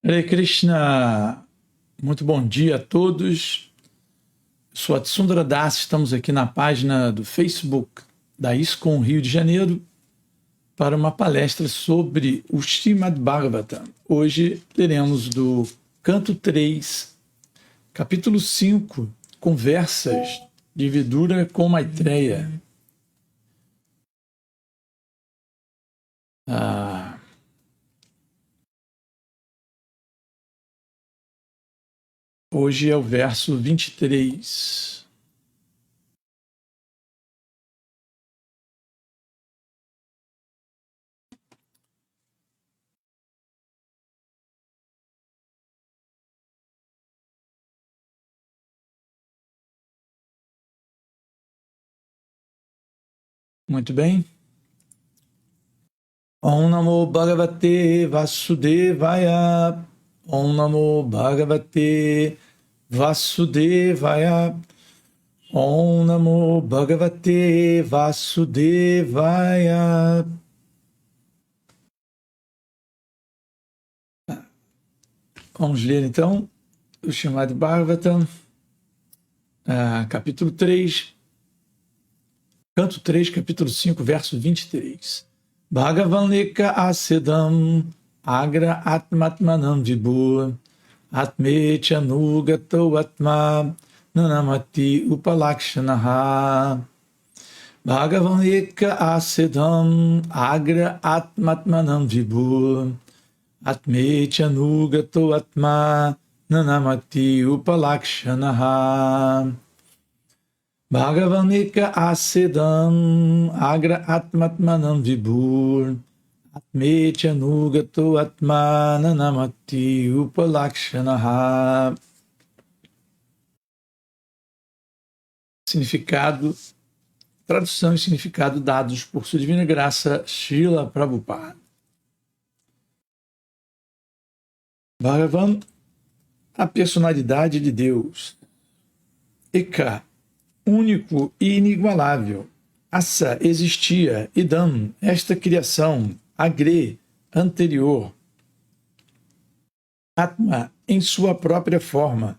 Hare Krishna, muito bom dia a todos. Eu sou Atsundara Das, estamos aqui na página do Facebook da ISKCON Rio de Janeiro para uma palestra sobre o Srimad Bhagavatam. Hoje leremos do canto 3, capítulo 5, Conversas de Vidura com Maitreya. Hoje é o verso 23. Muito bem. Om Namo Bhagavate Vasudevaya. Om Namo Bhagavate Vasudevaya. Om Namo Bhagavate Vasudevaya. Vamos ler então o Srimad Bhagavatam, capítulo 3, canto 3, capítulo 5, verso 23. Bhagavan Leka Asedam Agra Atmatmanam Vibhu Atmecha Nugato Atma Nanamati Upalakshanaha. Bhagavan Eka Asedam Agra Atmatmanam Vibhu Atmecha Nugato Atma Nanamati Upalakshanaha. Bhagavan Eka Asedam Agra Atmatmanam Vibhur Atmecha Nugato Atma Nanamati Upalakshanaha. Significado, tradução e significado dados por Sua Divina Graça Srila Prabhupada. Bhagavan, a personalidade de Deus. Eka, único e inigualável. Asa, existia. Idam, esta criação. Agre, anterior. Atma, em sua própria forma.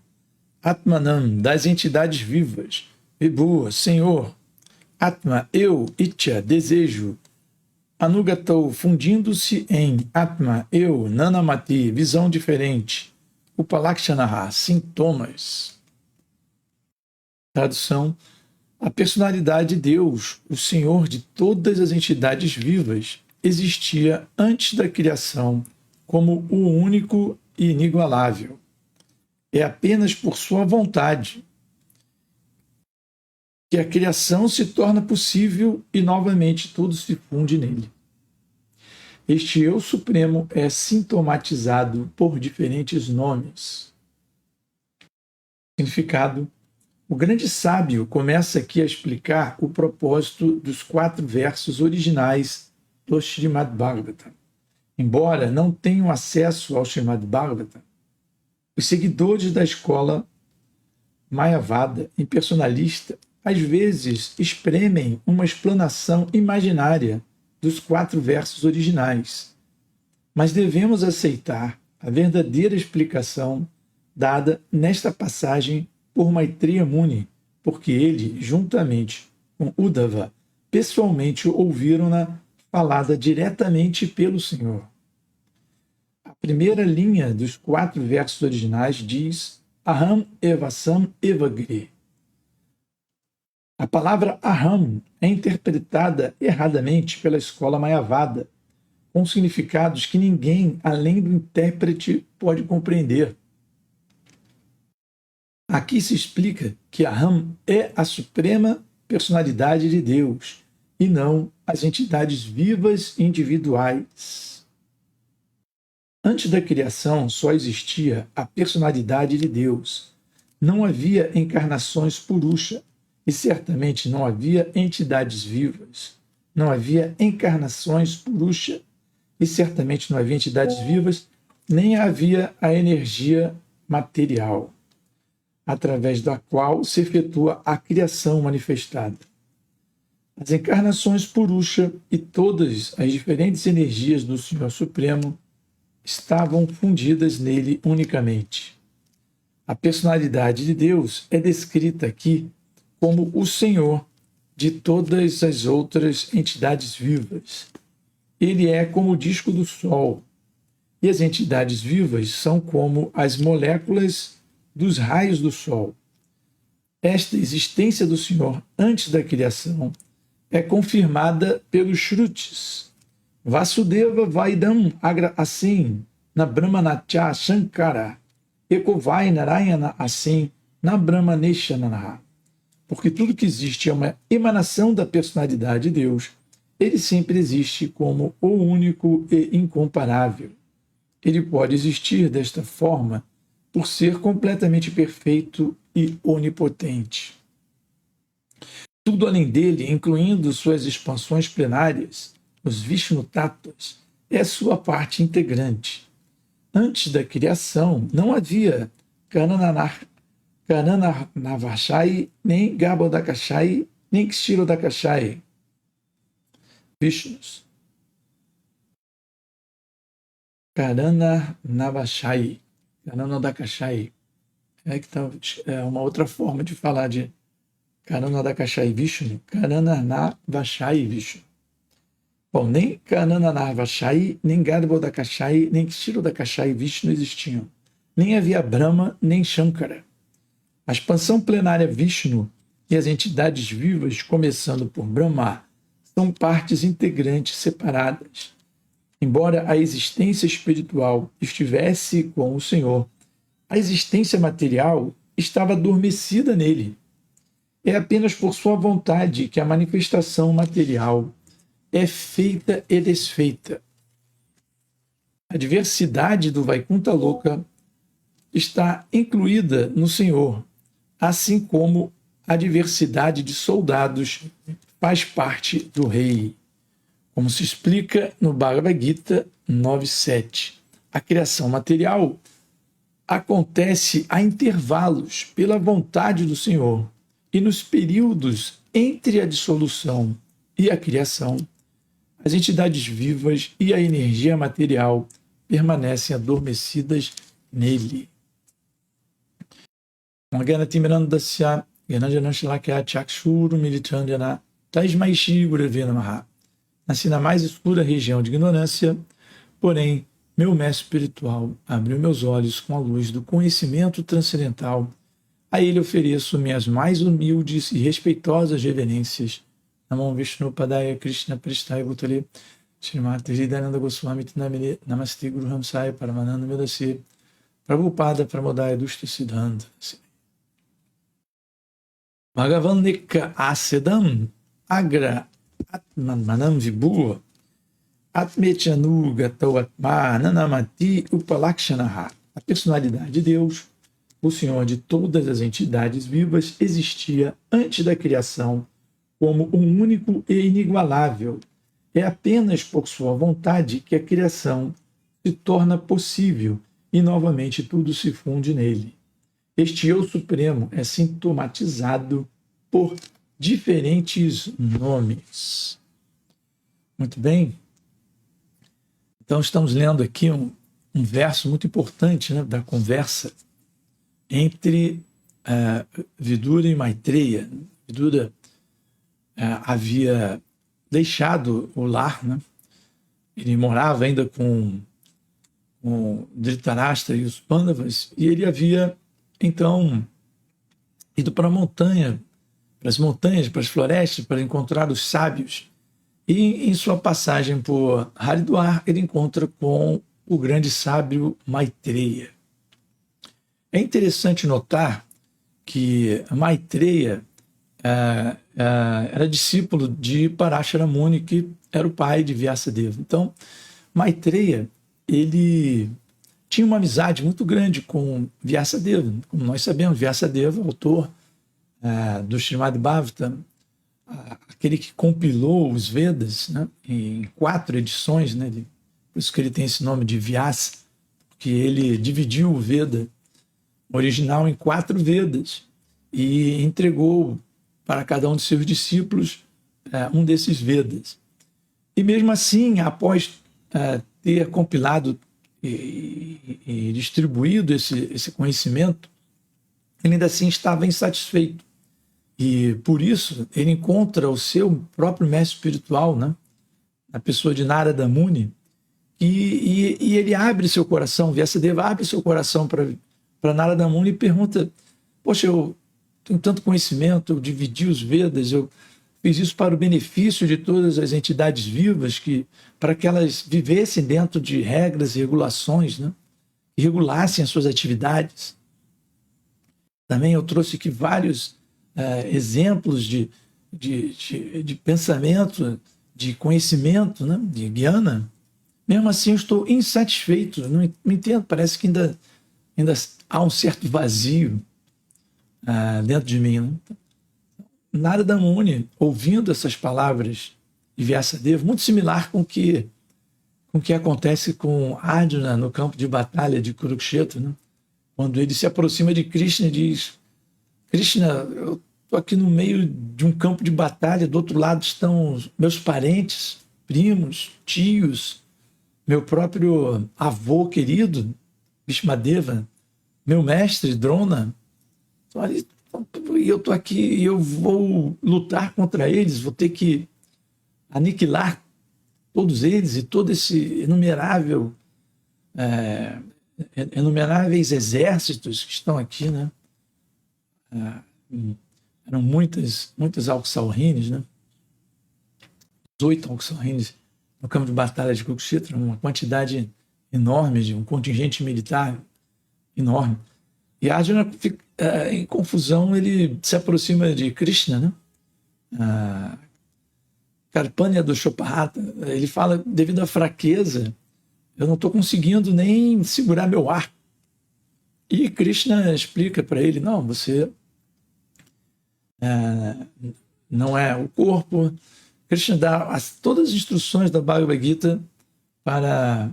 Atmanam, das entidades vivas. Vibhu, Senhor. Atma, eu. Itya, desejo. Anugatou, fundindo-se em. Atma, eu. Nanamati, visão diferente. Upalakshanaha, sintomas. Tradução: a personalidade de Deus, o Senhor de todas as entidades vivas, existia antes da criação como o único e inigualável. É apenas por sua vontade que a criação se torna possível e novamente tudo se funde nele. Este Eu Supremo é sintomatizado por diferentes nomes. Significado: o grande sábio começa aqui a explicar o propósito dos 4 versos originais do Srimad Bhagavatam. Embora não tenham acesso ao Srimad Bhagavatam, os seguidores da escola Mayavada impersonalista às vezes espremem uma explanação imaginária dos 4 versos originais, mas devemos aceitar a verdadeira explicação dada nesta passagem por Maitreya Muni, porque ele, juntamente com Uddhava, pessoalmente ouviram-na falada diretamente pelo Senhor. A primeira linha dos 4 versos originais diz Aham evasam evagre. A palavra Aham é interpretada erradamente pela escola Mayavada, com significados que ninguém, além do intérprete, pode compreender. Aqui se explica que Aham é a suprema personalidade de Deus e não as entidades vivas individuais. Antes da criação só existia a personalidade de Deus. Não havia encarnações purusha e certamente não havia entidades vivas. Não havia encarnações purusha e certamente não havia entidades vivas, nem havia a energia material através da qual se efetua a criação manifestada. As encarnações Purusha e todas as diferentes energias do Senhor Supremo estavam fundidas nele unicamente. A personalidade de Deus é descrita aqui como o Senhor de todas as outras entidades vivas. Ele é como o disco do Sol, e as entidades vivas são como as moléculas dos raios do Sol. Esta existência do Senhor antes da criação é confirmada pelos Shrutis. Vasudeva Vaidam Agra assim na Brahmanatya Shankara Ekovai Narayana assim na Brahmaneshananaha. Porque tudo que existe é uma emanação da personalidade de Deus. Ele sempre existe como o único e incomparável. Ele pode existir desta forma por ser completamente perfeito e onipotente. Tudo além dele, incluindo suas expansões plenárias, os Vishnu Tattvas, é sua parte integrante. Antes da criação, não havia Kananavashai, nem Garbhodakashai, nem Kshirodakashai. Vishnus. Karanavashai. Karanodakashai. É uma outra forma de falar de Karanodakashai Vishnu. Karanavashai Vishnu. Bom, nem Karanavashai, nem Garbhodakashai, nem Kshirodakashai Vishnu existiam. Nem havia Brahma, nem Shankara. A expansão plenária Vishnu e as entidades vivas, começando por Brahma, são partes integrantes separadas. Embora a existência espiritual estivesse com o Senhor, a existência material estava adormecida nele. É apenas por sua vontade que a manifestação material é feita e desfeita. A diversidade do Vaikuntha Loka está incluída no Senhor, assim como a diversidade de soldados faz parte do rei. Como se explica no Bhagavad Gita 9.7. A criação material acontece a intervalos pela vontade do Senhor, e nos períodos entre a dissolução e a criação, as entidades vivas e a energia material permanecem adormecidas nele. Nasci na mais escura região de ignorância, porém, meu mestre espiritual abriu meus olhos com a luz do conhecimento transcendental. A ele ofereço minhas mais humildes e respeitosas reverências. Namo Vishnu Padaya Krishna Prestaya Bhutale Srimati Hridayananda Goswami Tinamine Namaste Guru Hamsaya Paramananda Medase Prabhupada Pramodaya Dushta Siddhanta Bhagavan Asedam Agra Atmanam Vibhu Atmechanu Gato Atma Nanamati Upalakshanaha. A personalidade de Deus, o Senhor de todas as entidades vivas, existia antes da criação como um único e inigualável. É apenas por sua vontade que a criação se torna possível e novamente tudo se funde nele. Este Eu Supremo é sintomatizado por diferentes nomes. Muito bem. Então estamos lendo aqui um verso muito importante, né, da conversa entre Vidura e Maitreya. Vidura havia deixado o lar, né? Ele morava ainda com Dhritarashtra e os Pandavas, e ele havia então ido para a montanha, para as montanhas, para as florestas, para encontrar os sábios. E em sua passagem por Haridwar, ele encontra com o grande sábio Maitreya. É interessante notar que Maitreya era discípulo de Parashara Muni, que era o pai de Vyasadeva. Então, Maitreya, ele tinha uma amizade muito grande com Vyasadeva. Como nós sabemos, Vyasadeva, autor do Srimad Bhagavatam, aquele que compilou os Vedas, né, em 4 edições, né, por isso que ele tem esse nome de Vyasa, porque ele dividiu o Veda original em 4 Vedas e entregou para cada um de seus discípulos um desses Vedas. E mesmo assim, após ter compilado e distribuído esse conhecimento, ele ainda assim estava insatisfeito. E por isso ele encontra o seu próprio mestre espiritual, né? A pessoa de Narada Muni, e ele abre seu coração, Vyasadeva abre seu coração para Narada Muni e pergunta: poxa, eu tenho tanto conhecimento, eu dividi os Vedas, eu fiz isso para o benefício de todas as entidades vivas, para que elas vivessem dentro de regras e regulações, né? E regulassem as suas atividades. Também eu trouxe aqui vários exemplos de pensamento, de conhecimento, né? De Gyana. Mesmo assim, eu estou insatisfeito, não entendo, parece que ainda há um certo vazio dentro de mim. Né? Narada Muni, ouvindo essas palavras de Vyasadeva, muito similar com o que acontece com Arjuna no campo de batalha de Kurukshetra, né? Quando ele se aproxima de Krishna e diz: Krishna, eu estou aqui no meio de um campo de batalha, do outro lado estão meus parentes, primos, tios, meu próprio avô querido, Bhishmadeva, meu mestre, Drona. E eu estou aqui e eu vou lutar contra eles, vou ter que aniquilar todos eles e todo esse inumeráveis exércitos que estão aqui, né? Eram muitas Alxalrines, né? 18 Alxalrines no campo de batalha de Kurukshetra, uma quantidade enorme, de um contingente militar enorme. E Arjuna, em confusão, ele se aproxima de Krishna, né? Karpanya do Chopahata, ele fala: devido à fraqueza, eu não estou conseguindo nem segurar meu ar. E Krishna explica para ele: não, você não é o corpo. Krishna dá todas as instruções da Bhagavad Gita para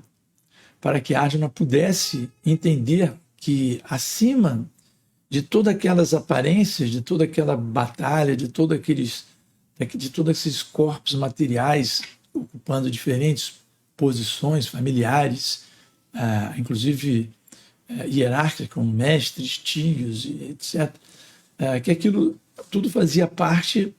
que Arjuna pudesse entender que acima de todas aquelas aparências, de toda aquela batalha, de todos esses corpos materiais ocupando diferentes posições familiares, inclusive hierárquicas, como mestres, tios, etc., que aquilo tudo fazia parte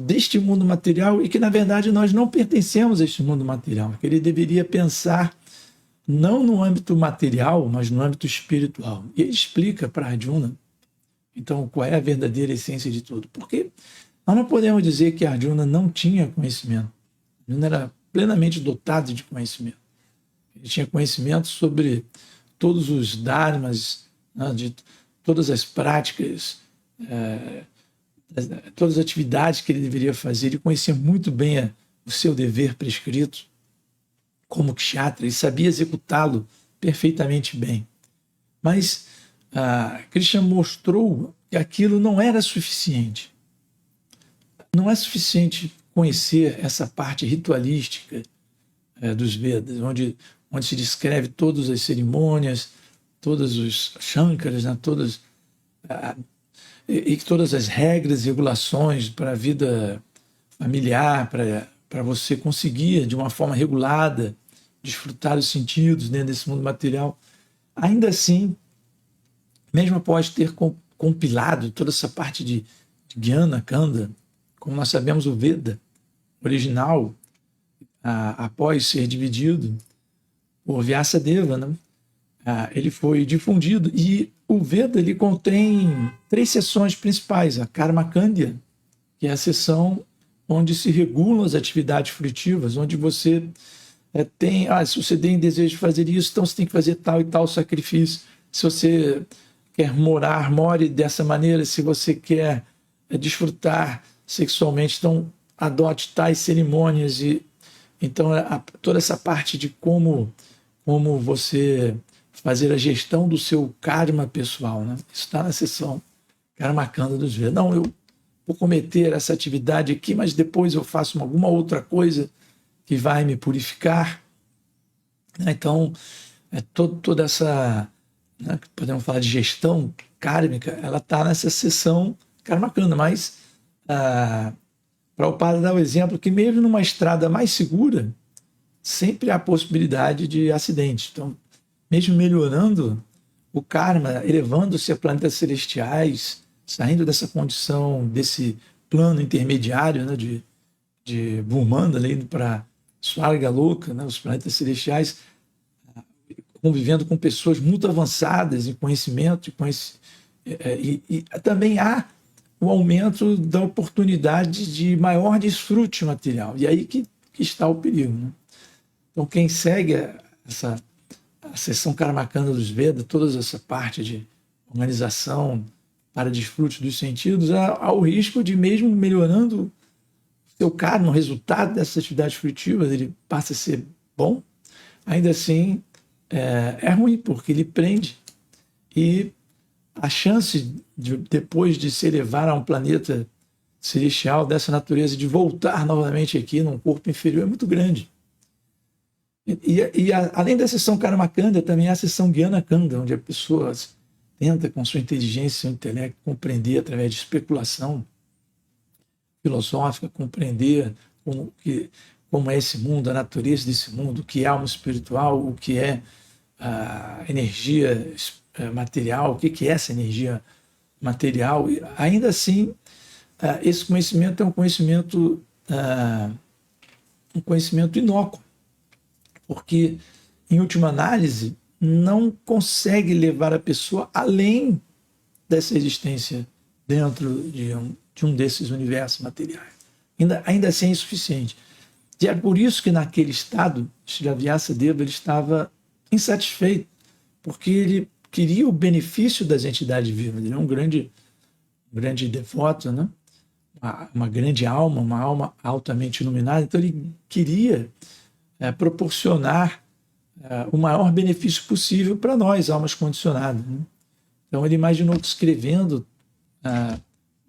deste mundo material e que, na verdade, nós não pertencemos a este mundo material, que ele deveria pensar não no âmbito material, mas no âmbito espiritual. E ele explica para Arjuna, então, qual é a verdadeira essência de tudo. Porque nós não podemos dizer que Arjuna não tinha conhecimento. Arjuna era plenamente dotado de conhecimento. Ele tinha conhecimento sobre todos os dharmas, né, de todas as práticas, todas as atividades que ele deveria fazer. Ele conhecia muito bem o seu dever prescrito como kshatriya e sabia executá-lo perfeitamente bem. Mas Krishna mostrou que aquilo não era suficiente. Não é suficiente conhecer essa parte ritualística dos Vedas, onde se descreve todas as cerimônias, todos os shankaras, né, todas as regras e regulações para a vida familiar, para você conseguir, de uma forma regulada, desfrutar os sentidos dentro desse mundo material. Ainda assim, mesmo após ter compilado toda essa parte de Jnana, Kanda, como nós sabemos, o Veda original, após ser dividido por Vyasadeva, né, ele foi difundido. E o Veda ele contém 3 seções principais: a Karma Kandya, que é a seção onde se regulam as atividades fruitivas, onde você tem, se você tem desejo de fazer isso, então você tem que fazer tal e tal sacrifício. Se você quer morar, more dessa maneira. Se você quer desfrutar sexualmente, então adote tais cerimônias. E então toda essa parte de como você fazer a gestão do seu karma pessoal, né? Isso está na seção Karma Kanda dos Vedas. Não, eu vou cometer essa atividade aqui, mas depois eu faço alguma outra coisa que vai me purificar. Então, toda essa, né, podemos falar de gestão kármica, ela está nessa seção Karma Kanda, mas Prabhupada dá o exemplo que mesmo numa estrada mais segura, sempre há possibilidade de acidente. Então, mesmo melhorando o karma, elevando-se a planetas celestiais, saindo dessa condição, desse plano intermediário, né, de Brahmanda, indo para Swarga Loka, né, os planetas celestiais, convivendo com pessoas muito avançadas em conhecimento, e também há o aumento da oportunidade de maior desfrute material. E aí que está o perigo. Né? Então, quem segue a seção Karmakanda dos Vedas, toda essa parte de organização para desfrute dos sentidos, há o risco de, mesmo melhorando o seu karma, o resultado dessas atividades frutivas, ele passa a ser bom, ainda assim é ruim, porque ele prende. E a chance, depois de se elevar a um planeta celestial dessa natureza, de voltar novamente aqui num corpo inferior, é muito grande. Além da sessão Karmakanda, também há a sessão Gyanakanda, onde a pessoa tenta, com sua inteligência, seu intelecto, compreender através de especulação filosófica, compreender como é esse mundo, a natureza desse mundo, o que é alma espiritual, o que é a energia material, o que é essa energia material. E, ainda assim, esse conhecimento é um conhecimento inócuo, porque, em última análise, não consegue levar a pessoa além dessa existência dentro de um desses universos materiais. Ainda assim é insuficiente. E é por isso que, naquele estado, Srila Vyasadeva ele estava insatisfeito, porque ele queria o benefício das entidades vivas. Ele é um grande devoto, né? Uma grande alma, uma alma altamente iluminada. Então, ele queria proporcionar o maior benefício possível para nós, almas condicionadas. Né? Então, ele imaginou que, escrevendo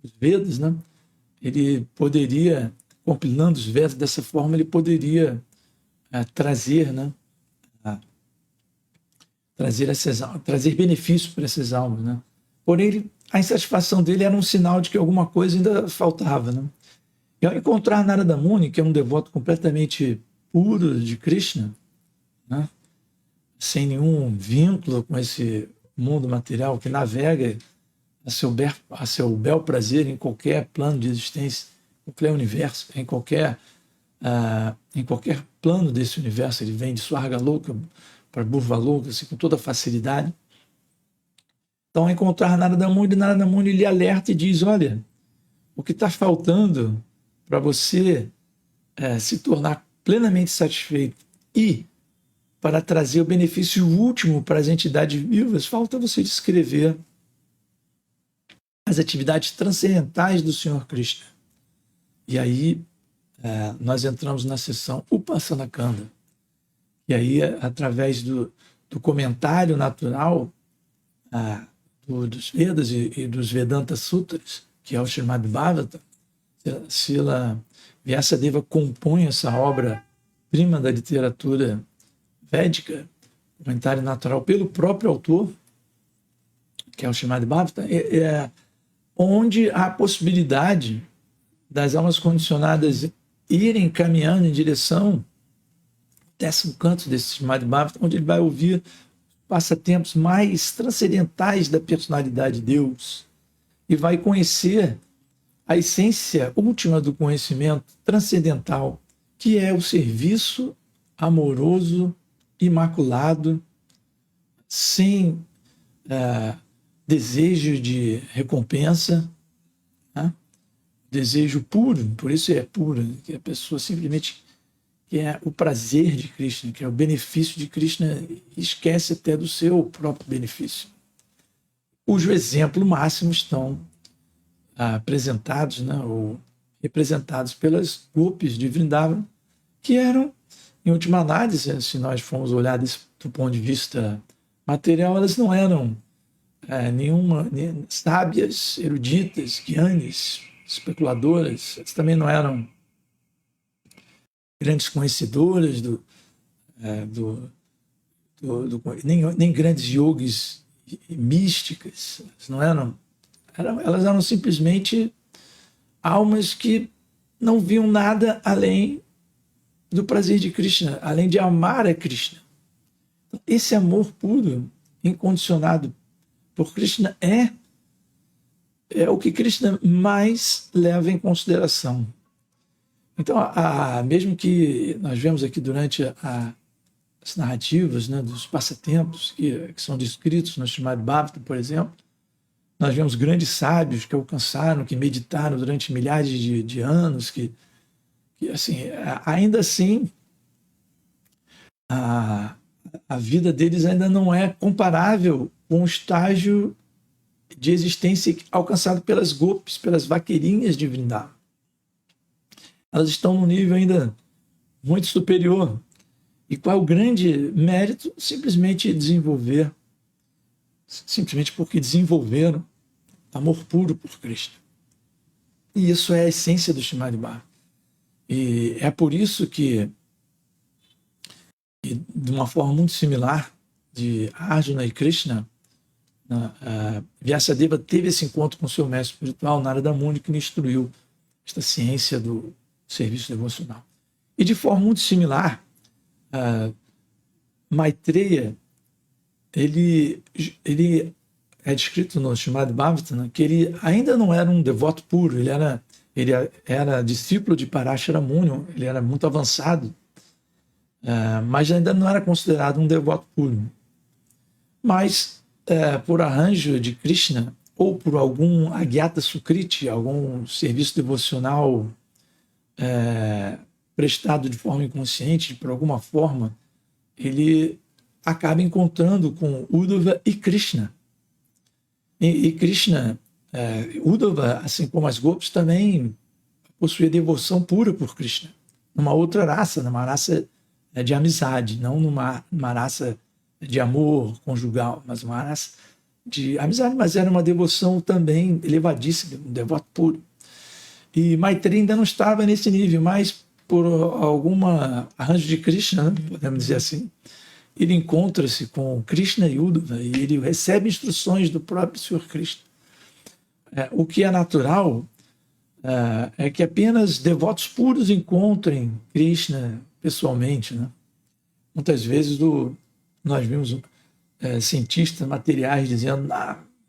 os Vedas, né, ele poderia, compilando os Vedas dessa forma, ele poderia trazer, né, trazer benefício para essas almas. Né? Porém, a insatisfação dele era um sinal de que alguma coisa ainda faltava. Né? E ao encontrar Narada Muni, que é um devoto completamente puro de Krishna, né? Sem nenhum vínculo com esse mundo material, que navega a seu bel prazer em qualquer plano de existência, em qualquer universo, em qualquer plano desse universo. Ele vem de Swarga Loka para Burva Loka, assim, com toda facilidade. Então, ao encontrar Narada Muni lhe alerta e diz: olha, o que está faltando para você se tornar plenamente satisfeito e para trazer o benefício último para as entidades vivas, falta você descrever as atividades transcendentais do Senhor Krishna. E aí nós entramos na sessão Upasana Kanda. E aí, através do comentário natural dos Vedas e dos Vedanta Sutras, que é o Srimad Bhagavatam, Srila Vyasadeva compõe essa obra-prima da literatura védica, comentário natural pelo próprio autor, que é o Srimad Bhagavatam, onde há a possibilidade das almas condicionadas irem caminhando em direção ao 10º canto desse Srimad Bhagavatam, onde ele vai ouvir passatempos mais transcendentais da personalidade de Deus e vai conhecer a essência última do conhecimento transcendental, que é o serviço amoroso, imaculado, sem desejo de recompensa, né? Desejo puro, por isso é puro, que a pessoa simplesmente quer o prazer de Krishna, que é o benefício de Krishna, esquece até do seu próprio benefício, cujo exemplo máximo estão apresentados, né, ou representados pelas gopis de Vrindavan, que eram, em última análise, se nós formos olhar do ponto de vista material, elas não eram nem sábias, eruditas, guianes, especuladoras, elas também não eram grandes conhecedoras nem grandes yogis místicas, elas eram simplesmente almas que não viam nada além do prazer de Krishna, além de amar a Krishna. Então, esse amor puro, incondicionado por Krishna, é o que Krishna mais leva em consideração. Então, mesmo que nós vemos aqui durante as narrativas, né, dos passatempos que são descritos no Srimad Bhagavatam, por exemplo, nós vemos grandes sábios que alcançaram, que meditaram durante milhares de anos, que assim, ainda assim, a vida deles ainda não é comparável com o estágio de existência alcançado pelas gopis, pelas vaqueirinhas de Vrindavan. Elas estão num nível ainda muito superior. E qual é o grande mérito? Simplesmente porque desenvolveram amor puro por Krishna. E isso é a essência do Srimad Bhagavatam. E é por isso que, de uma forma muito similar, de Arjuna e Krishna, Vyasadeva teve esse encontro com seu mestre espiritual, Narada Muni, que lhe instruiu esta ciência do serviço devocional. E de forma muito similar, Maitreya, ele é descrito no Srimad Bhagavatam, que ele ainda não era um devoto puro, ele era discípulo de Parashara Muni, ele era muito avançado, mas ainda não era considerado um devoto puro. Mas, por arranjo de Krishna, ou por algum Agyata Sukriti, algum serviço devocional prestado de forma inconsciente, por alguma forma, ele acaba encontrando com Uddhava e Krishna. E Krishna, Uddhava, assim como as gopis, também possuía devoção pura por Krishna, numa outra raça, numa raça de amizade, não numa raça de amor conjugal, mas uma raça de amizade, mas era uma devoção também elevadíssima, um devoto puro. E Maitreya ainda não estava nesse nível, mas por alguma arranjo de Krishna, podemos dizer assim, ele encontra-se com Krishna e Uddhava e ele recebe instruções do próprio Senhor Krishna. O que é natural é que apenas devotos puros encontrem Krishna pessoalmente, né? Muitas vezes nós vimos cientistas materiais dizendo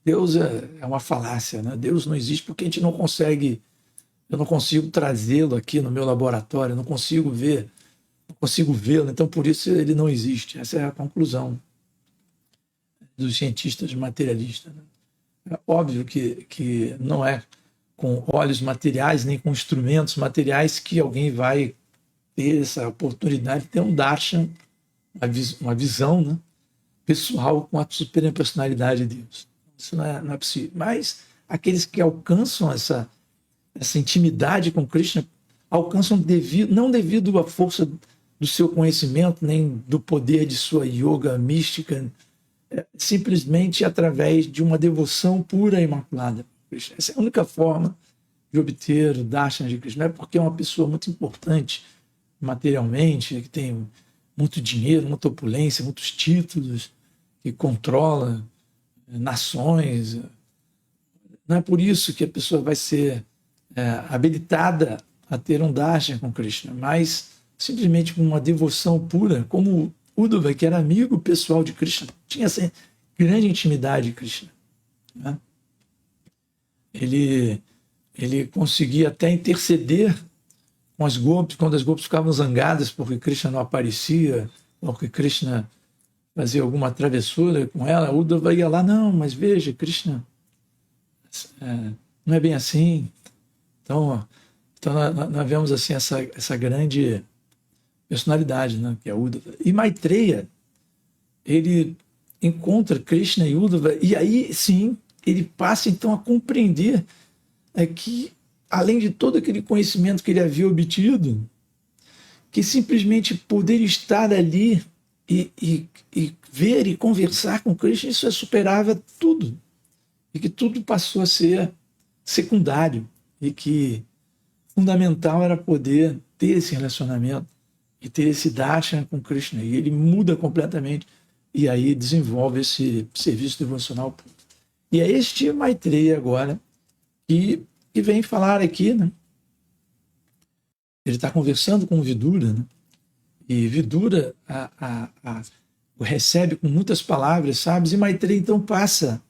Deus é uma falácia, né? Deus não existe porque a gente não consegue, eu não consigo trazê-lo aqui no meu laboratório, eu não consigo vê-lo, então por isso ele não existe. Essa é a conclusão dos cientistas materialistas, né? É óbvio que não é com olhos materiais nem com instrumentos materiais que alguém vai ter essa oportunidade de ter um darshan, uma visão, né, pessoal com a suprema personalidade de Deus. Isso não é possível. Mas aqueles que alcançam essa intimidade com Krishna alcançam não devido à força do seu conhecimento, nem do poder de sua yoga mística, simplesmente através de uma devoção pura e imaculada. Essa é a única forma de obter o darshan de Krishna. Não é porque é uma pessoa muito importante materialmente, que tem muito dinheiro, muita opulência, muitos títulos, que controla nações. Não é por isso que a pessoa vai ser habilitada a ter um darshan com Krishna, mas simplesmente com uma devoção pura, como Uddhava, que era amigo pessoal de Krishna, tinha essa grande intimidade de Krishna, né? Ele conseguia até interceder com as gopis, quando as gopis ficavam zangadas porque Krishna não aparecia, porque Krishna fazia alguma travessura com ela, Uddhava ia lá, não, mas veja, Krishna não é bem assim. Então nós vemos assim essa grande personalidade, né, que é Uddhava. E Maitreya, ele encontra Krishna e Uddhava, e aí sim ele passa então a compreender que, além de todo aquele conhecimento que ele havia obtido, que simplesmente poder estar ali e ver e conversar com Krishna, isso superava tudo. E que tudo passou a ser secundário. E que fundamental era poder ter esse relacionamento e ter esse darshan com Krishna. E ele muda completamente e aí desenvolve esse serviço devocional. E é este Maitreya agora que vem falar aqui, né? Ele está conversando com o Vidura, né? E Vidura recebe com muitas palavras sábias, e Maitreya então passa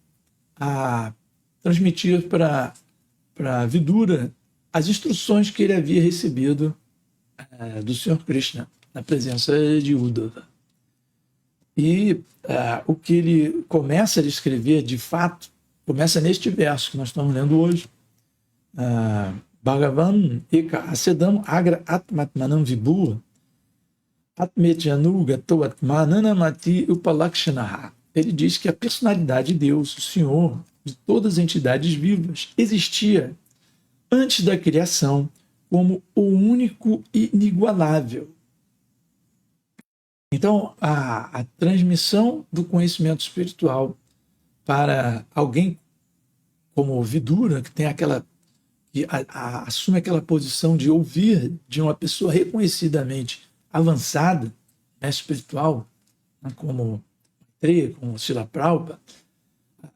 a transmitir para Vidura as instruções que ele havia recebido do Senhor Krishna, na presença de Uddhava. E o que ele começa a descrever, de fato, começa neste verso que nós estamos lendo hoje. Bhagavan eka asedam agra atmatmanam vibhu atmetjanu gato atmananamati upalakshanaha. Ele diz que a personalidade de Deus, o Senhor de todas as entidades vivas, existia antes da criação como o único e inigualável. Então, a transmissão do conhecimento espiritual para alguém como Vidura, que tem que assume aquela posição de ouvir de uma pessoa reconhecidamente avançada, espiritual, como Maitreya, como Srila Prabhupada,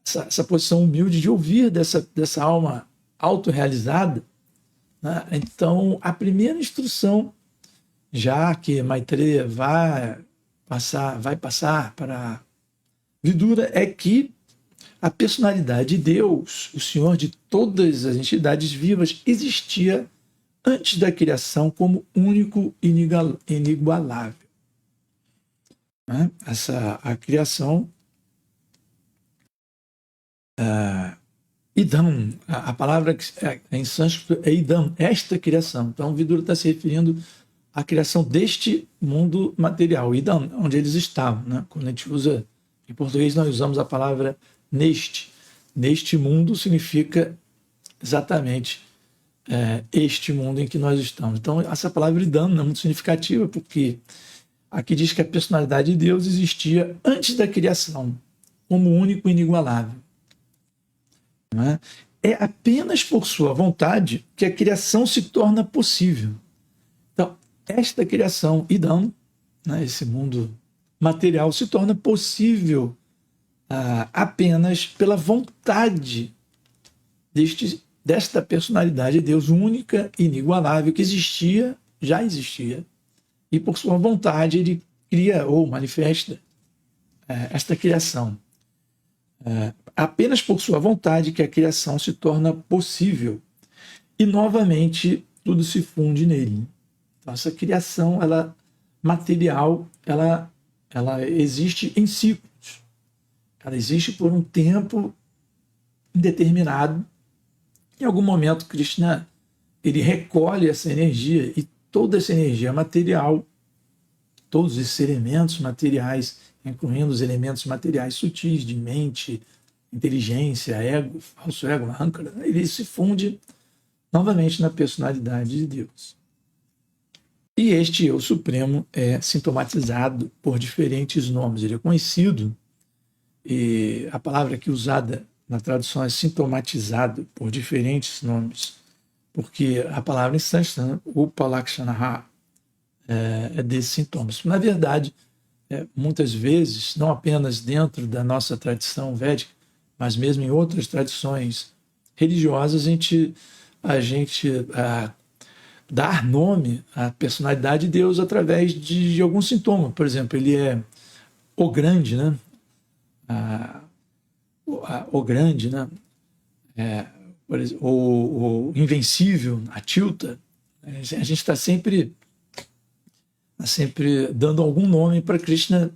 essa posição humilde de ouvir dessa alma autorrealizada, né? Então, a primeira instrução, já que Maitreya vai passar para Vidura, é que a personalidade de Deus, o Senhor de todas as entidades vivas, existia antes da criação como único e inigualável. A criação, idam, a palavra em sânscrito é idam, esta criação. Então, Vidura está se referindo à criação deste mundo material, idam, onde eles estavam. Né? Quando a gente usa, em português, nós usamos a palavra neste. Neste mundo significa exatamente este mundo em que nós estamos. Então, essa palavra idam é muito significativa, porque aqui diz que a personalidade de Deus existia antes da criação, como único e inigualável. É apenas por sua vontade que a criação se torna possível. Então, esta criação, idam, esse mundo material, se torna possível apenas pela vontade desta personalidade de Deus única e inigualável, que já existia, e por sua vontade ele cria ou manifesta esta criação. Apenas por sua vontade que a criação se torna possível e novamente tudo se funde nele. Então, essa criação material, ela existe em ciclos. Ela existe por um tempo indeterminado. Em algum momento, Krishna ele recolhe essa energia, e toda essa energia material, todos esses elementos materiais, incluindo os elementos materiais sutis de mente, inteligência, ego, falso ego, ahankara, ele se funde novamente na personalidade de Deus. E este eu supremo é sintomatizado por diferentes nomes. Ele é conhecido, e a palavra aqui usada na tradução é sintomatizado por diferentes nomes, porque a palavra em sânscrito, upalakshanaha, é desses sintomas. Na verdade, muitas vezes, não apenas dentro da nossa tradição védica, mas mesmo em outras tradições religiosas, a gente dar nome à personalidade de Deus através de algum sintoma. Por exemplo, ele é o grande, né? O grande, né? O invencível, a tilta. A gente está sempre dando algum nome para Krishna,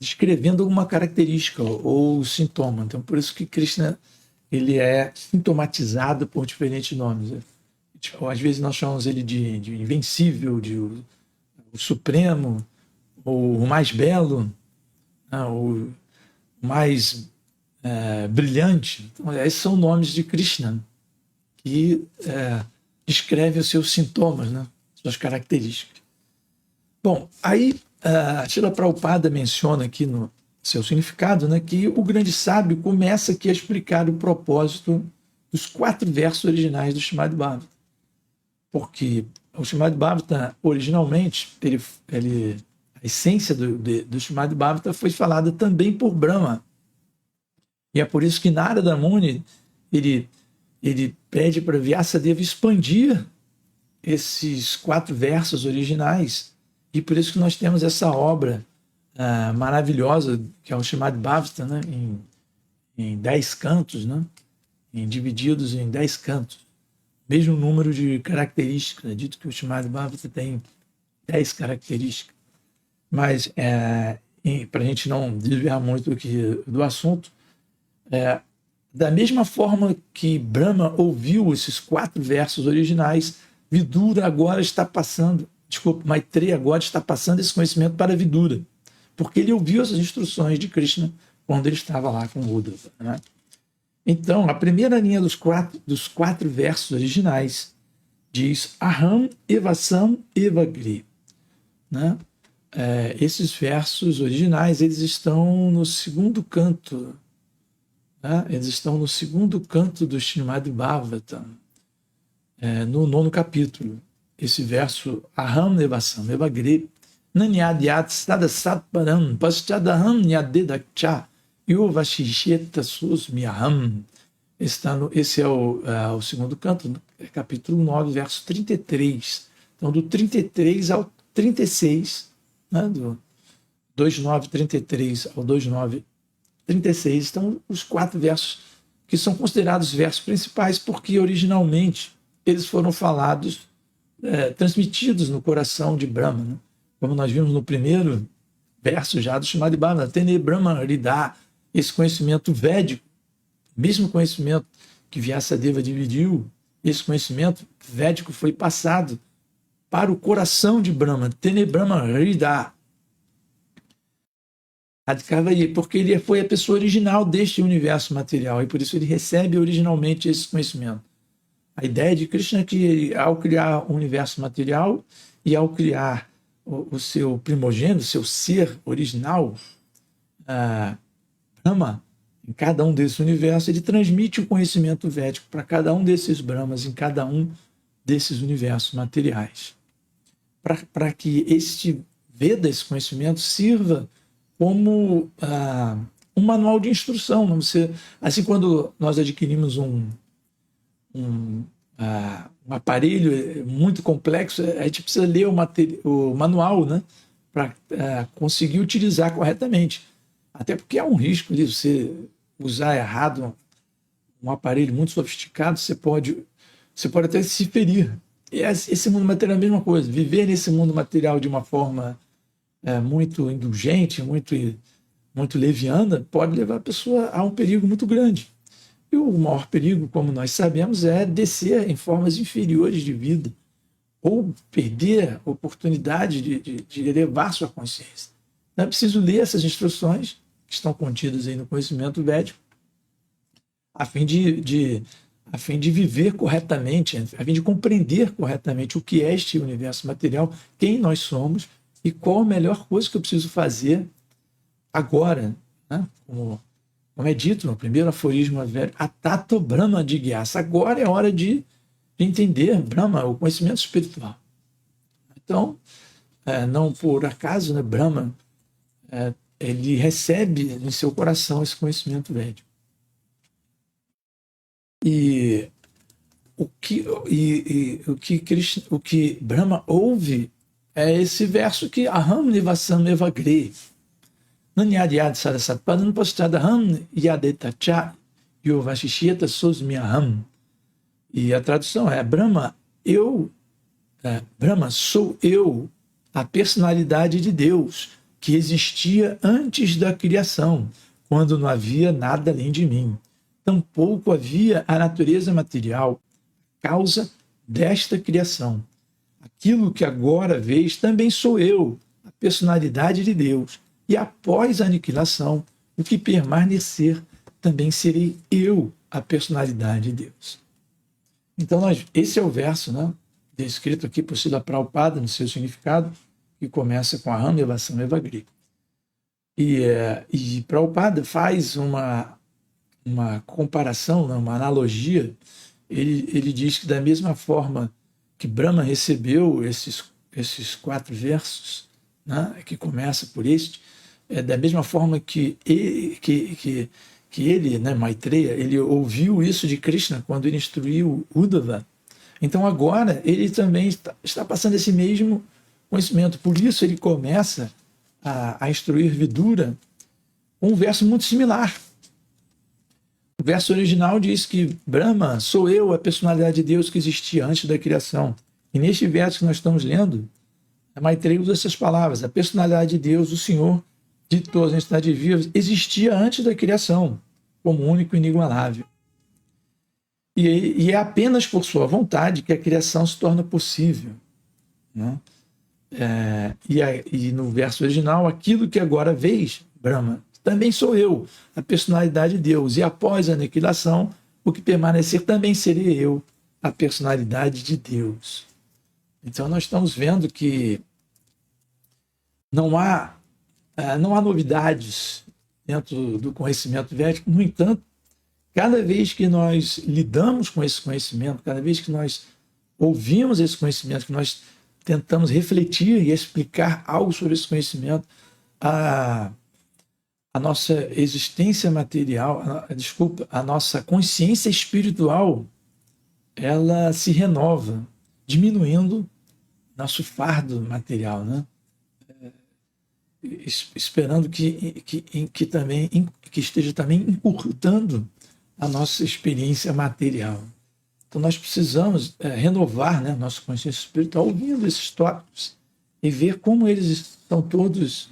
descrevendo alguma característica ou sintoma. Então, por isso que Krishna ele é sintomatizado por diferentes nomes. Às vezes nós chamamos ele de invencível, de o supremo, ou o mais belo, o mais brilhante. Então, esses são nomes de Krishna que descrevem os seus sintomas, né? Suas características. Bom, aí Srila Prabhupada menciona aqui no seu significado, né, que o grande sábio começa aqui a explicar o propósito dos 4 versos originais do Srimad Bhagavatam. Porque o Srimad Bhagavatam, originalmente, a essência do Srimad Bhagavatam foi falada também por Brahma. E é por isso que Narada Muni ele pede para Vyasadeva expandir esses 4 versos originais, e por isso que nós temos essa obra maravilhosa, que é o Srimad Bhagavatam, né? em 10 cantos, né? Divididos em 10 cantos. Mesmo número de características. É dito que o Srimad Bhagavatam tem 10 características. Mas, para a gente não desviar muito do assunto, da mesma forma que Brahma ouviu esses 4 versos originais, Vidura agora está passando, Maitreya agora está passando esse conhecimento para Vidura, porque ele ouviu essas instruções de Krishna quando ele estava lá com Uddhava, né? Então, a primeira linha dos quatro versos originais diz Aham evasam evagri, né? Esses versos originais, eles estão no segundo canto, né? Eles estão no segundo canto do Srimad Bhagavatam, no 9º capítulo. Esse verso Aham evasam evagri Nanyadyat sadasatparam paschadaham yadedaksha yuvashisheta susmyaham. Esse é o segundo canto, capítulo 9, verso 33. Então, do 33 ao 36, né, do 2.9.33 ao 2.9.36, estão os 4 versos que são considerados versos principais, porque originalmente eles foram falados, transmitidos no coração de Brahma, né? Como nós vimos no primeiro verso já do Srimad Bhagavatam, Tene Brahma Hrida, esse conhecimento védico, mesmo conhecimento que Vyasadeva dividiu, esse conhecimento védico foi passado para o coração de Brahma, Tene Brahma Hrida, porque ele foi a pessoa original deste universo material e por isso ele recebe originalmente esse conhecimento. A ideia de Krishna é que ao criar o universo material e ao criar o seu primogênito, o seu ser original, Brahma, em cada um desses universos, ele transmite o conhecimento védico para cada um desses Brahmas, em cada um desses universos materiais. Para que este Veda, esse conhecimento, sirva como um manual de instrução. Assim, quando nós adquirimos um aparelho muito complexo, a gente precisa ler o manual, né, para conseguir utilizar corretamente. Até porque há um risco de você usar errado um aparelho muito sofisticado, você pode até se ferir. E esse mundo material é a mesma coisa. Viver nesse mundo material de uma forma muito indulgente, muito leviana, pode levar a pessoa a um perigo muito grande. E o maior perigo, como nós sabemos, é descer em formas inferiores de vida ou perder a oportunidade de elevar sua consciência. Então é preciso ler essas instruções que estão contidas aí no conhecimento védico a fim de viver corretamente, a fim de compreender corretamente o que é este universo material, quem nós somos e qual a melhor coisa que eu preciso fazer agora, né? Como é dito no primeiro aforismo velho, Atato Brahma Jigyasa. Agora é hora de entender Brahma, o conhecimento espiritual. Então, não por acaso, né, Brahma, ele recebe em seu coração esse conhecimento védico. E o que Brahma ouve é esse verso que Aham Nivasam Evagre. Nanyadyad Sarasatpadan Postadaham Yadetacha Yovashisheta Sosmyaham. E a tradução é Brahma, Brahma sou eu, a personalidade de Deus, que existia antes da criação, quando não havia nada além de mim. Tampouco havia a natureza material, causa desta criação. Aquilo que agora vês também sou eu, a personalidade de Deus. E após a aniquilação, o que permanecer, também serei eu, a personalidade de Deus. Então, esse é o verso, né, descrito aqui por Srila Prabhupada no seu significado, que começa com Aham Evasam Evagri. E Prabhupada faz uma comparação, uma analogia. Ele diz que da mesma forma que Brahma recebeu esses 4 versos, né, que começa por este, da mesma forma que ele, né, Maitreya, ele ouviu isso de Krishna quando ele instruiu Uddhava Então agora ele também está passando esse mesmo conhecimento. Por isso ele começa a instruir Vidura com um verso muito similar. O verso original diz que Brahma sou eu, a personalidade de Deus que existia antes da criação. E neste verso que nós estamos lendo, a Maitreya usa essas palavras: a personalidade de Deus, o Senhor de todas as entidades vivas, existia antes da criação, como único e inigualável. E é apenas por sua vontade que a criação se torna possível, né? E no verso original, aquilo que agora vês, Brahma, também sou eu, a personalidade de Deus, e após a aniquilação, o que permanecer também serei eu, a personalidade de Deus. Então nós estamos vendo que não há novidades dentro do conhecimento védico. No entanto, cada vez que nós lidamos com esse conhecimento, cada vez que nós ouvimos esse conhecimento, que nós tentamos refletir e explicar algo sobre esse conhecimento, a nossa existência material, a nossa consciência espiritual, ela se renova, diminuindo nosso fardo material, né? Esperando que esteja também encurtando a nossa experiência material. Então nós precisamos renovar, né, nossa consciência espiritual ouvindo esses tópicos e ver como eles são todos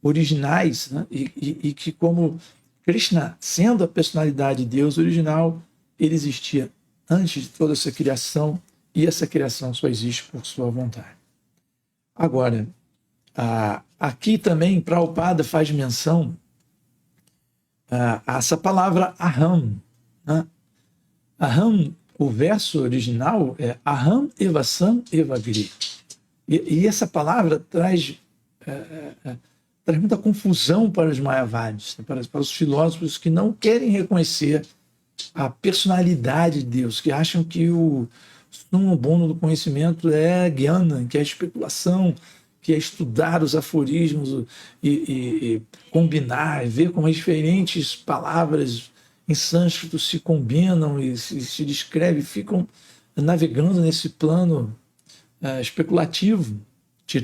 originais, né? E que como Krishna, sendo a personalidade de Deus original, ele existia antes de toda essa criação, e essa criação só existe por sua vontade. Agora, aqui também Prabhupada faz menção a essa palavra aham, né? Aham, o verso original é aham evasam evagri. E essa palavra traz muita confusão para os mayavadis, para os filósofos que não querem reconhecer a personalidade de Deus, que acham que o sumo bono do conhecimento é jnana, que é especulação, que é estudar os aforismos e combinar, e ver como as diferentes palavras em sânscrito se combinam e se descrevem, ficam navegando nesse plano especulativo,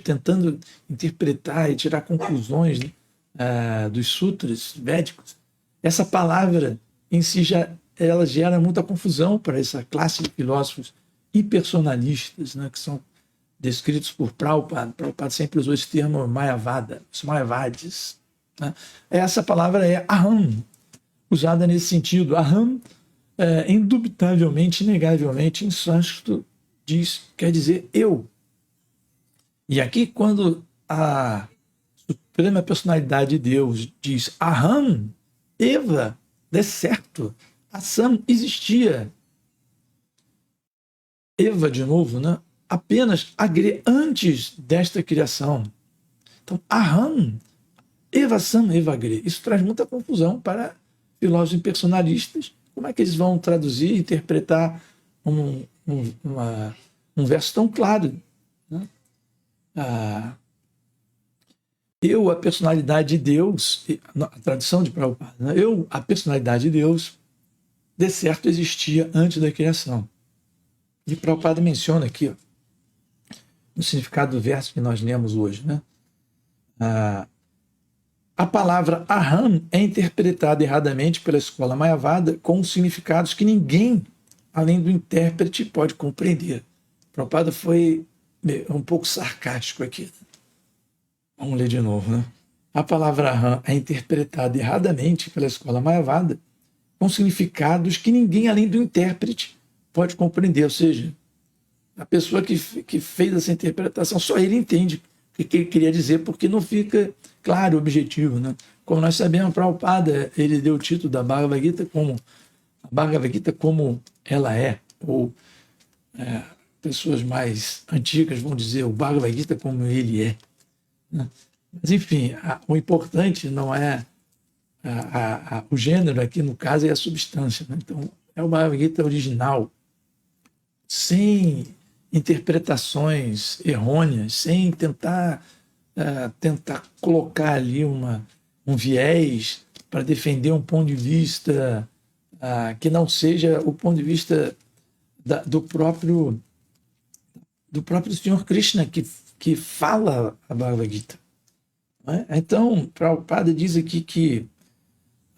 tentando interpretar e tirar conclusões, né, dos sutras védicos. Essa palavra em si ela gera muita confusão para essa classe de filósofos hipersonalistas, né, que são descritos por Prabhupada. Prabhupada sempre usou esse termo Mayavada, os Mayavadis, né? Essa palavra é aham, usada nesse sentido. Aham, indubitavelmente, inegavelmente, em sânscrito, quer dizer eu. E aqui, quando a Suprema Personalidade de Deus diz aham, Eva, é certo, Assam existia. Eva, de novo, né? Apenas antes desta criação. Então, aham, Eva Sam, Eva Agre. Isso traz muita confusão para filósofos impersonalistas. Como é que eles vão traduzir e interpretar um verso tão claro, né? Eu, a personalidade de Deus, a tradução de Prabhupada, né? Eu, a personalidade de Deus, de certo existia antes da criação. E Prabhupada menciona aqui, ó, no significado do verso que nós lemos hoje, né? A palavra aham é interpretada erradamente pela escola Mayavada com significados que ninguém, além do intérprete, pode compreender. Prabhupada foi um pouco sarcástico aqui. Vamos ler de novo, né? A palavra aham é interpretada erradamente pela escola Mayavada com significados que ninguém, além do intérprete, pode compreender. Ou seja, a pessoa que fez essa interpretação, só ele entende o que ele queria dizer, porque não fica claro o objetivo, né? Como nós sabemos, Prabhupada, ele deu o título da Bhagavad Gita como a Bhagavad Gita como ela é, ou pessoas mais antigas vão dizer o Bhagavad Gita como ele é, né? Mas, enfim, o importante não é o gênero aqui, no caso, é a substância, né? Então, é o Bhagavad Gita original, sem interpretações errôneas, sem tentar colocar ali um viés para defender um ponto de vista que não seja o ponto de vista do próprio Senhor Krishna que fala a Bhagavad Gita. Então, Prabhupada diz aqui que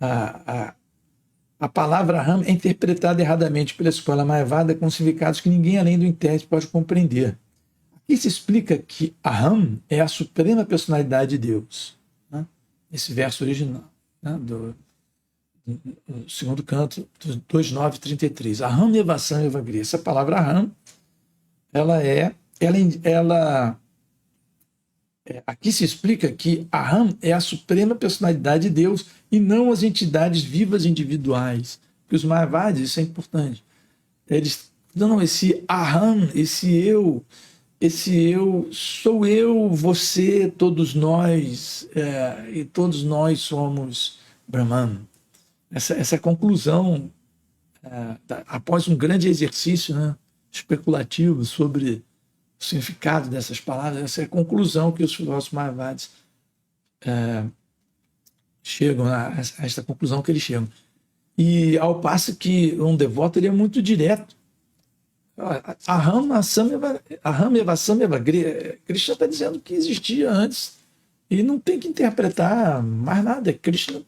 a palavra Aham é interpretada erradamente pela escola Mayavada com significados que ninguém além do intérprete pode compreender. Aqui se explica que Aham é a suprema personalidade de Deus. Esse verso original, do segundo canto, 2.9.33. Aham Evasam Evagri. Essa palavra Aham, aqui se explica que Aham é a suprema personalidade de Deus e não as entidades vivas individuais. Porque os Mayavadis, isso é importante. Eles dão esse Aham, esse eu sou eu, você, todos nós, e todos nós somos Brahman. Essa conclusão, após um grande exercício, especulativo sobre o significado dessas palavras, essa é a conclusão que os filósofos Mayavadis chegam a esta conclusão que eles chegam. E ao passo que um devoto ele é muito direto. Aham Evasam Evagri. Krishna está dizendo que existia antes e não tem que interpretar mais nada. Krishna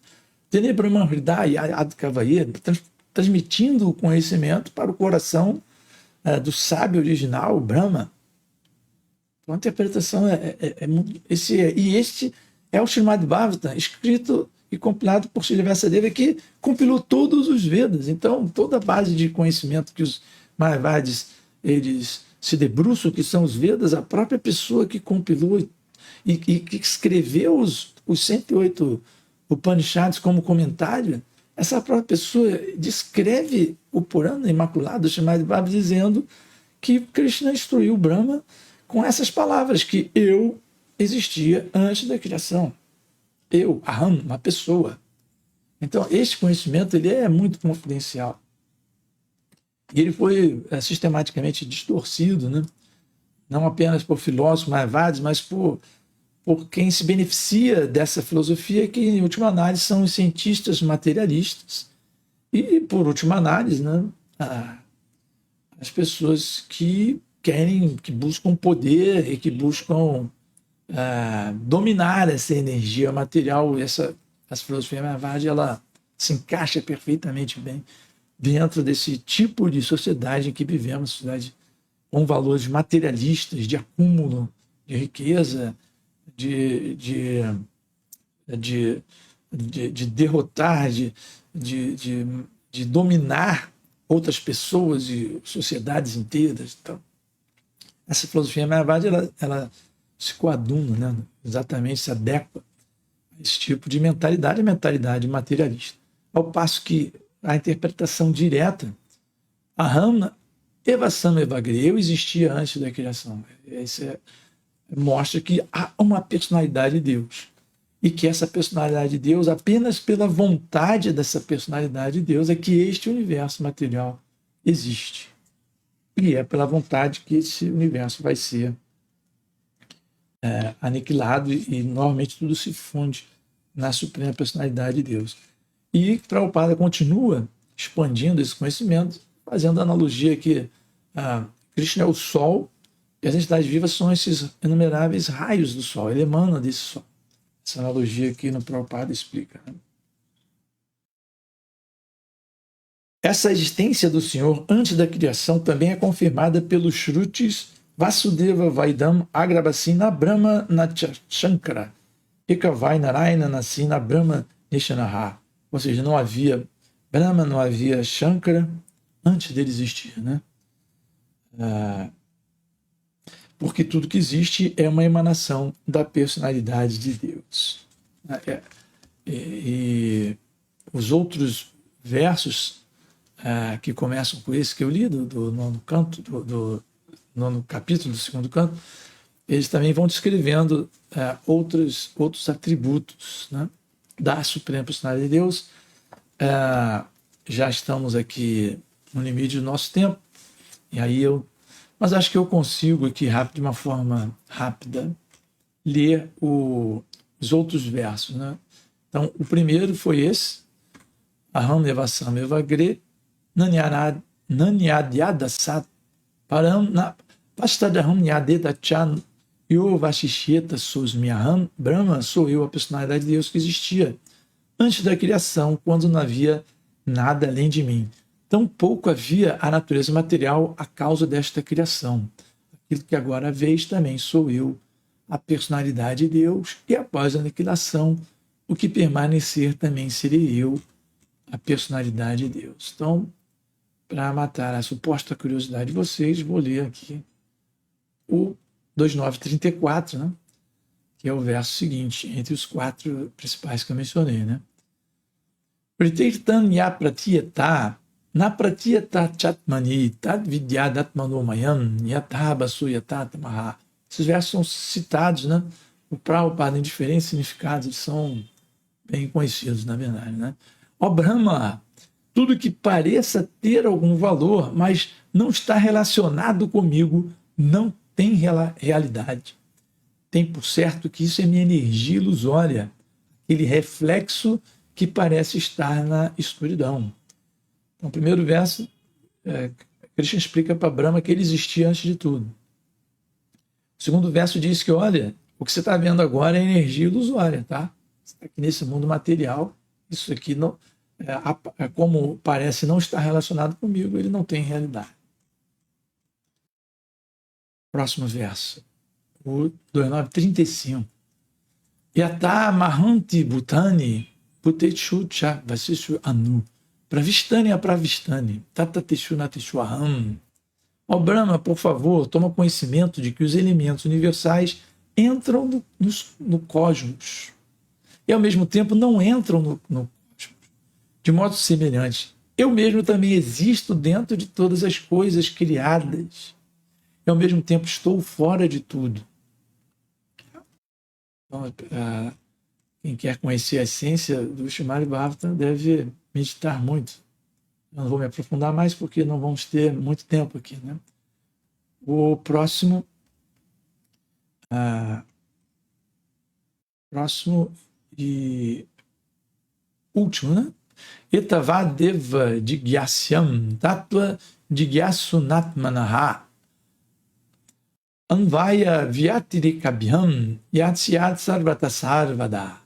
Tene Brahman Hridaya Adkavaye, transmitindo o conhecimento para o coração do sábio original, Brahma. Então a interpretação este é o Srimad Bhagavatam, escrito e compilado por Srila Vyasadeva, que compilou todos os Vedas. Então toda a base de conhecimento que os Mayavadis eles se debruçam, que são os Vedas, a própria pessoa que compilou e que escreveu os 108 Upanishads como comentário, essa própria pessoa descreve o Purana Imaculado, o Srimad Bhagavatam, dizendo que Krishna instruiu Brahma com essas palavras, que eu existia antes da criação. Eu, Aham, uma pessoa. Então, este conhecimento ele é muito confidencial. E ele foi sistematicamente distorcido, não apenas por filósofos Mayavadis, mas por quem se beneficia dessa filosofia, que, em última análise, são os cientistas materialistas. E, por última análise, as pessoas que buscam poder e que buscam dominar essa energia material. Essa filosofia Mayavadi, ela se encaixa perfeitamente bem dentro desse tipo de sociedade em que vivemos, sociedade com valores materialistas, de acúmulo, de riqueza, de derrotar, de dominar outras pessoas e sociedades inteiras. Então, essa filosofia Mayavadi, ela se coaduna, exatamente se adequa a esse tipo de mentalidade, a mentalidade materialista. Ao passo que a interpretação direta, Aham Evasam Evagri, eu existia antes da criação. Isso mostra que há uma personalidade de Deus. E que essa personalidade de Deus, apenas pela vontade dessa personalidade de Deus, é que este universo material existe. E é pela vontade que esse universo vai ser aniquilado e normalmente tudo se funde na suprema personalidade de Deus. E Prabhupada continua expandindo esse conhecimento, fazendo a analogia que Krishna é o Sol e as entidades vivas são esses inumeráveis raios do Sol, ele emana desse Sol. Essa analogia aqui no Prabhupada explica. Essa existência do Senhor antes da criação também é confirmada pelos Shrutis Vasudeva Vaidam Agrabasina Brahma Nachankara Ekavai Narayana Nasina Brahma Nishanaha. Ou seja, não havia Brahma, não havia Shankara antes dele existir, porque tudo que existe é uma emanação da personalidade de Deus. E os outros versos que começam com esse que eu li, do nono canto, do nono capítulo do segundo canto, eles também vão descrevendo outros atributos, da suprema personalidade de Deus. Já estamos aqui no limite do nosso tempo, e aí mas acho que eu consigo aqui, de uma forma rápida, ler os outros versos. Então, o primeiro foi esse, aham evasam evagre, nanyadhyadasat, param pastadaham yadedachan, yo vashishyeta susmyaham, Brahma, sou eu, a personalidade de Deus que existia antes da criação, quando não havia nada além de mim. Tampouco havia a natureza material a causa desta criação. Aquilo que agora vês também sou eu, a personalidade de Deus, e após a aniquilação, o que permanecer também serei eu, a personalidade de Deus. Então, para matar a suposta curiosidade de vocês, vou ler aqui o 2934, né? Que é o verso seguinte, entre os 4 principais que eu mencionei, né? Pritirtan ya pratyata, na pratyata chatmani, tad vidyadatmanomayam, yatha basuyata tamaha. Esses versos são citados, né? O Prabhupada em diferentes significados, eles são bem conhecidos, na verdade, né? Ó Brahma, tudo que pareça ter algum valor, mas não está relacionado comigo, não tem realidade. Tem por certo que isso é minha energia ilusória, aquele reflexo que parece estar na escuridão. Então, o primeiro verso, Krishna explica para Brahma que ele existia antes de tudo. O segundo verso diz que, olha, o que você está vendo agora é energia ilusória, tá? Você está aqui nesse mundo material, isso aqui não, como parece não estar relacionado comigo, ele não tem realidade. Próximo verso, o 2935. Yata Mahanti Bhutani Putechucha Vasishu Anu Pravistani Apravistani Tatateshu Nateshu Aham. Ó Brahma, por favor, toma conhecimento de que os elementos universais entram no cosmos e ao mesmo tempo não entram no cosmos. De modo semelhante, eu mesmo também existo dentro de todas as coisas criadas e ao mesmo tempo estou fora de tudo. Então, quem quer conhecer a essência do Srimad Bhagavatam deve meditar muito. Eu não vou me aprofundar mais porque não vamos ter muito tempo aqui, né? O próximo e último, né? Etavadeva Jigyasyam Tattva Jigyasunatmanaha Anvaya Vyatirikabhyam Yatsyat Sarvata Sarvada.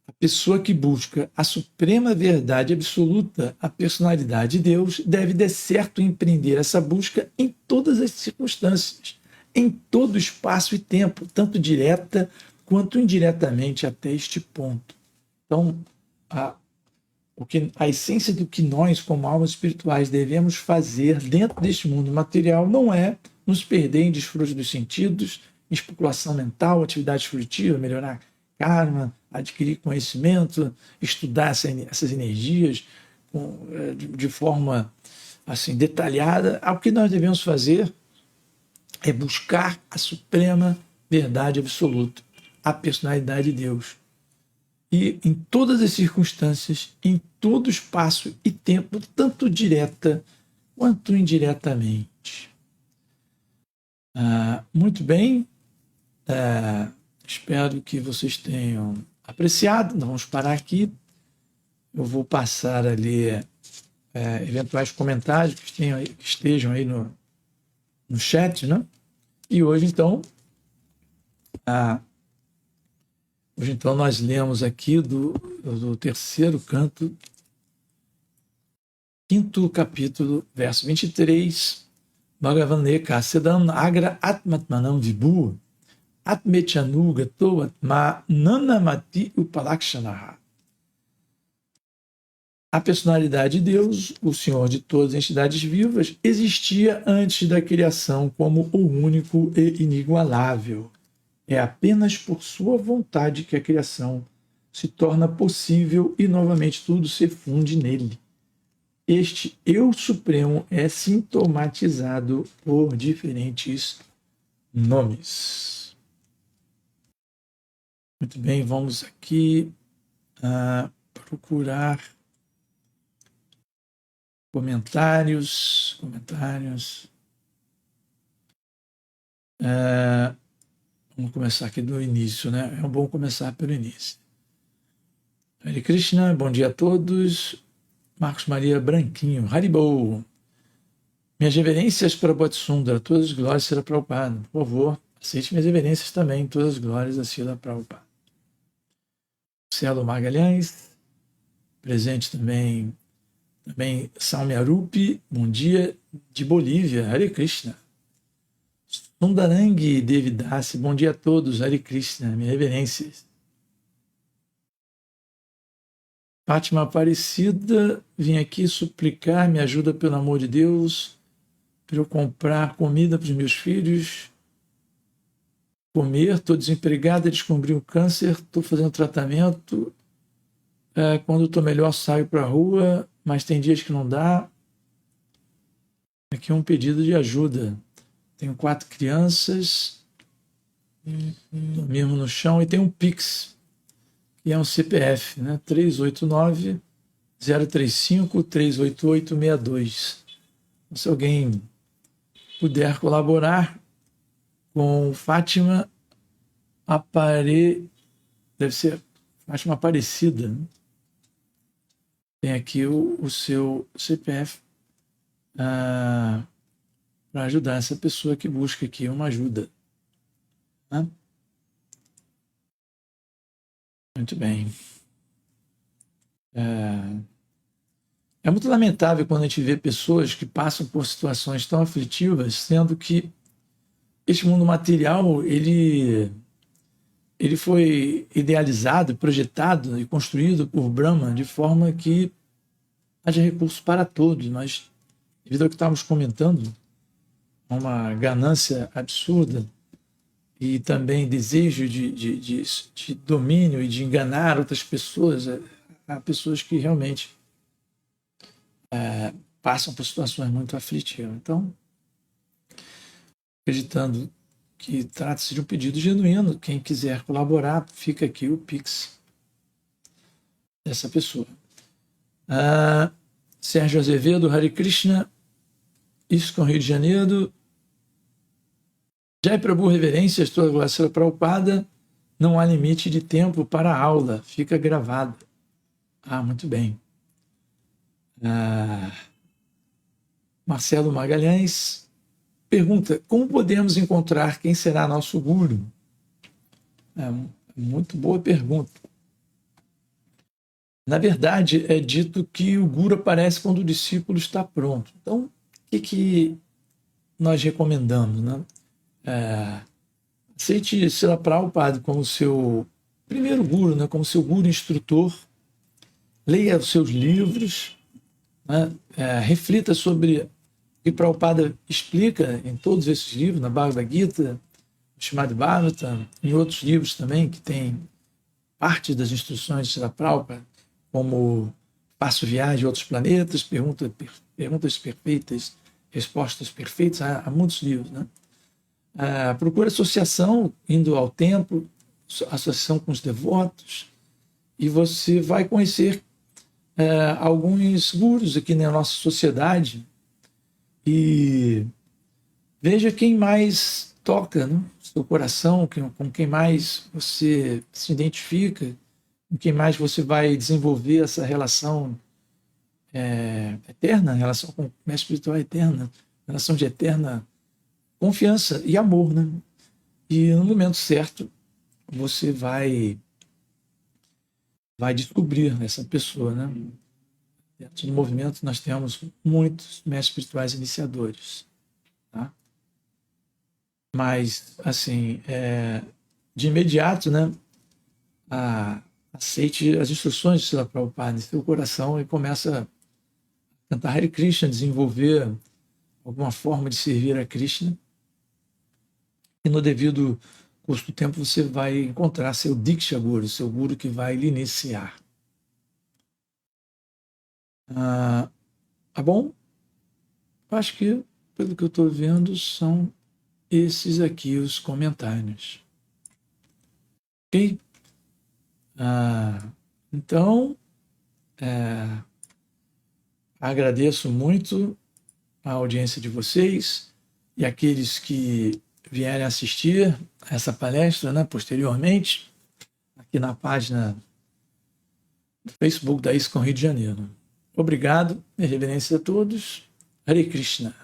A pessoa que busca a suprema verdade absoluta, a personalidade de Deus, deve de certo empreender essa busca em todas as circunstâncias, em todo espaço e tempo, tanto direta quanto indiretamente até este ponto. Então, a essência do que nós, como almas espirituais, devemos fazer dentro deste mundo material não é nos perder em desfrute dos sentidos, em especulação mental, atividade frutiva, melhorar karma, adquirir conhecimento, estudar essas energias de forma assim detalhada. O que nós devemos fazer é buscar a suprema verdade absoluta, a personalidade de Deus. E em todas as circunstâncias, em todo espaço e tempo, tanto direta quanto indiretamente. Muito bem, espero que vocês tenham apreciado. Nós vamos parar aqui. Eu vou passar a ler eventuais comentários que estejam aí no chat, né? E hoje, então, nós lemos aqui do terceiro canto, 5º capítulo, verso 23, Bhagavaneka Sedam Agra Atmatmanam Vibhu Atmechanuga Toatma Nanamati Upalakshanaha. A personalidade de Deus, o Senhor de todas as entidades vivas, existia antes da criação como o único e inigualável. É apenas por sua vontade que a criação se torna possível e novamente tudo se funde nele. Este Eu Supremo é sintomatizado por diferentes nomes. Muito bem, vamos aqui procurar comentários. Vamos começar aqui do início, né? É bom começar pelo início. Hare Krishna, bom dia a todos. Marcos Maria Branquinho, Haribol. Minhas reverências para Bodhisundara, todas as glórias a Srila Prabhupada. Por favor, aceite minhas reverências também, todas as glórias a Srila Prabhupada. Marcelo Magalhães, presente também Salmiarupi, bom dia, de Bolívia, Hare Krishna. Sundarang Devidasi, bom dia a todos, Hare Krishna, minhas reverências. Fátima Aparecida, vim aqui suplicar, me ajuda pelo amor de Deus, para eu comprar comida para os meus filhos, comer, estou desempregada, descobri o câncer, estou fazendo tratamento, quando estou melhor saio para a rua, mas tem dias que não dá. Aqui é um pedido de ajuda. Tenho 4 crianças, dormimos no chão e tem um Pix, que é um CPF, né? 389-035-38862. Se alguém puder colaborar com Fátima deve ser Fátima Aparecida, né? Tem aqui o seu CPF para ajudar essa pessoa que busca aqui uma ajuda. Né? Muito bem. É muito lamentável quando a gente vê pessoas que passam por situações tão aflitivas, sendo que este mundo material ele foi idealizado, projetado e construído por Brahma de forma que haja recursos para todos, mas devido ao que estávamos comentando, uma ganância absurda e também desejo de domínio e de enganar outras pessoas, há pessoas que realmente passam por situações muito aflitivas. Então, acreditando que trata-se de um pedido genuíno, quem quiser colaborar, fica aqui o Pix dessa pessoa. Sérgio Azevedo, Hare Krishna, ISKCON Rio de Janeiro. Jai Prabhu, reverências, toda glória Prabhupada, não há limite de tempo para a aula, fica gravada. Muito bem. Marcelo Magalhães pergunta, como podemos encontrar quem será nosso guru? Muito boa pergunta. Na verdade, é dito que o guru aparece quando o discípulo está pronto. Então, o que nós recomendamos, né? Aceite Srila Prabhupada como seu primeiro guru, né? Como seu guru instrutor. Leia os seus livros, né? Reflita sobre o que Prabhupada explica em todos esses livros, na Bhagavad Gita, no Srimad Bhagavatam, em outros livros também, que tem parte das instruções de Srila Prabhupada, como Passo Viagem a Outros Planetas, Perguntas Perfeitas, Respostas Perfeitas, há muitos livros, né? Procura associação, indo ao templo, associação com os devotos, e você vai conhecer alguns gurus aqui na nossa sociedade e veja quem mais toca, né? Seu coração, com quem mais você se identifica, com quem mais você vai desenvolver essa relação eterna, relação com o mestre espiritual eterna, relação de eterna confiança e amor, né? E no momento certo você vai descobrir essa pessoa, né? Dentro do movimento nós temos muitos mestres espirituais iniciadores, tá? Mas assim, de imediato, né? Aceite as instruções de Srila Prabhupada em seu coração e começa a cantar Hare Krishna, desenvolver alguma forma de servir a Krishna. E no devido curso do tempo você vai encontrar seu Diksha Guru, seu guru que vai lhe iniciar. Tá bom? Acho que, pelo que eu estou vendo, são esses aqui os comentários. Ok? Então, agradeço muito a audiência de vocês e aqueles que vierem assistir essa palestra, né, posteriormente, aqui na página do Facebook da ISKCON Rio de Janeiro. Obrigado, minha reverência a todos. Hare Krishna.